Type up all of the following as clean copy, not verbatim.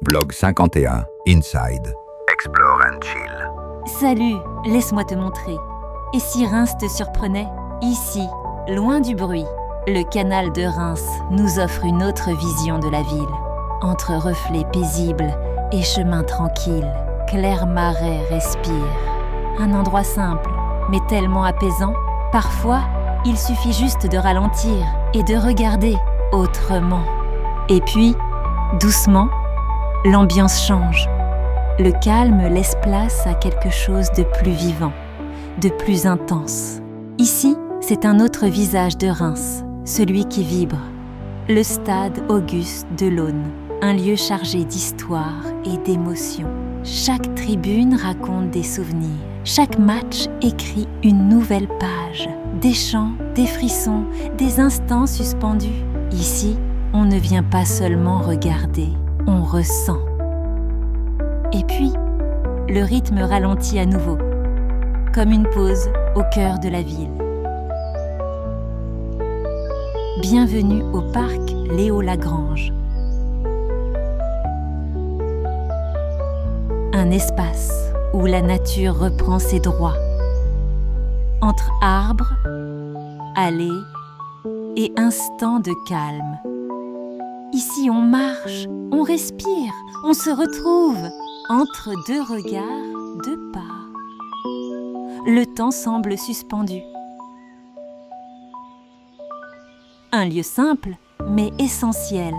Blog 51, Inside. Explore and chill. Salut, laisse-moi te montrer. Et si Reims te surprenait? Ici, loin du bruit, le canal de Reims nous offre une autre vision de la ville. Entre reflets paisibles et chemins tranquilles, clair marais respire. Un endroit simple, mais tellement apaisant. Parfois, il suffit juste de ralentir et de regarder autrement. Et puis, doucement, l'ambiance change. Le calme laisse place à quelque chose de plus vivant, de plus intense. Ici, c'est un autre visage de Reims, celui qui vibre. Le stade Auguste Delaune, un lieu chargé d'histoire et d'émotions. Chaque tribune raconte des souvenirs. Chaque match écrit une nouvelle page. Des chants, des frissons, des instants suspendus. Ici, on ne vient pas seulement regarder, on ressent. Et puis, le rythme ralentit à nouveau, comme une pause au cœur de la ville. Bienvenue au parc Léo Lagrange. Un espace où la nature reprend ses droits. Entre arbres, allées et instants de calme. Ici, on marche, on respire, on se retrouve entre deux regards, deux pas. Le temps semble suspendu. Un lieu simple, mais essentiel.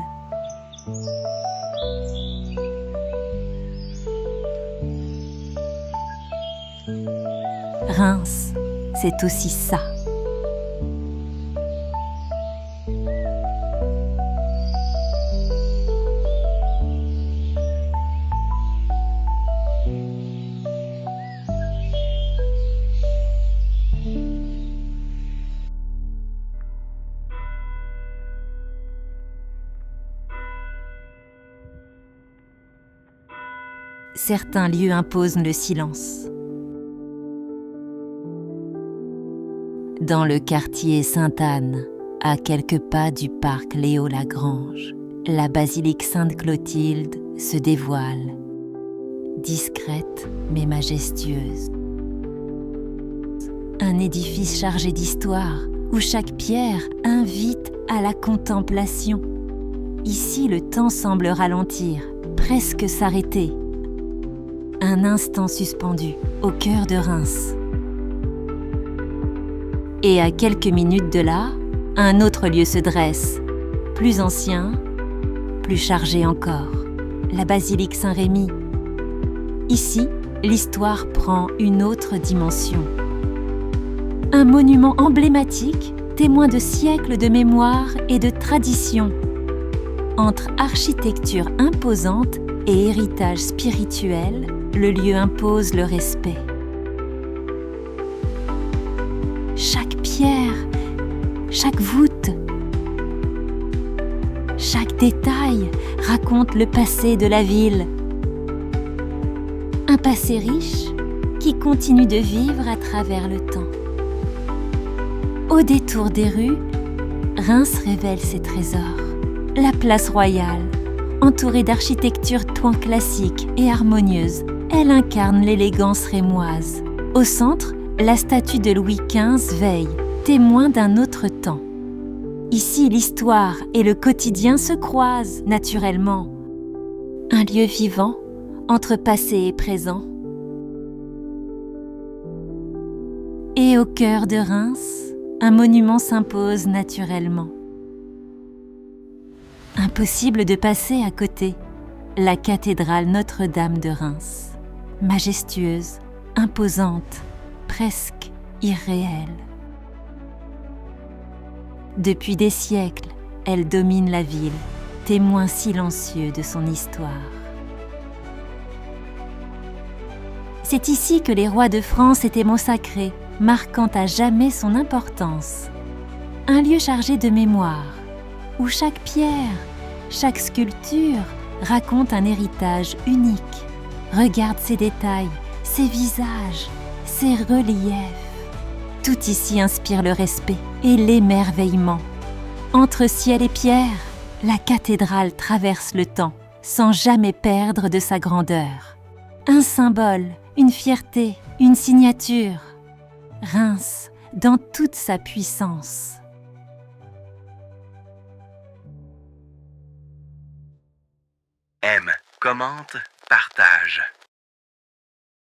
Reims, c'est aussi ça. Certains lieux imposent le silence. Dans le quartier Sainte-Anne, à quelques pas du parc Léo Lagrange, la basilique Sainte-Clotilde se dévoile, discrète mais majestueuse. Un édifice chargé d'histoire, où chaque pierre invite à la contemplation. Ici, le temps semble ralentir, presque s'arrêter. Un instant suspendu au cœur de Reims. Et à quelques minutes de là, un autre lieu se dresse, plus ancien, plus chargé encore, la basilique Saint-Rémy. Ici, l'histoire prend une autre dimension. Un monument emblématique, témoin de siècles de mémoire et de tradition. Entre architecture imposante et héritage spirituel, le lieu impose le respect. Chaque pierre, chaque voûte, chaque détail raconte le passé de la ville. Un passé riche qui continue de vivre à travers le temps. Au détour des rues, Reims révèle ses trésors. La place royale, entourée d'architecture tant classique et harmonieuse, elle incarne l'élégance rémoise. Au centre, la statue de Louis XV veille, témoin d'un autre temps. Ici, l'histoire et le quotidien se croisent naturellement. Un lieu vivant entre passé et présent. Et au cœur de Reims, un monument s'impose naturellement. Impossible de passer à côté. La cathédrale Notre-Dame de Reims. Majestueuse, imposante, presque irréelle. Depuis des siècles, elle domine la ville, témoin silencieux de son histoire. C'est ici que les rois de France étaient massacrés, marquant à jamais son importance. Un lieu chargé de mémoire, où chaque pierre, chaque sculpture raconte un héritage unique. Regarde ces détails, ces visages, ces reliefs. Tout ici inspire le respect et l'émerveillement. Entre ciel et pierre, la cathédrale traverse le temps, sans jamais perdre de sa grandeur. Un symbole, une fierté, une signature. Reims, dans toute sa puissance. Aime, commente, partage.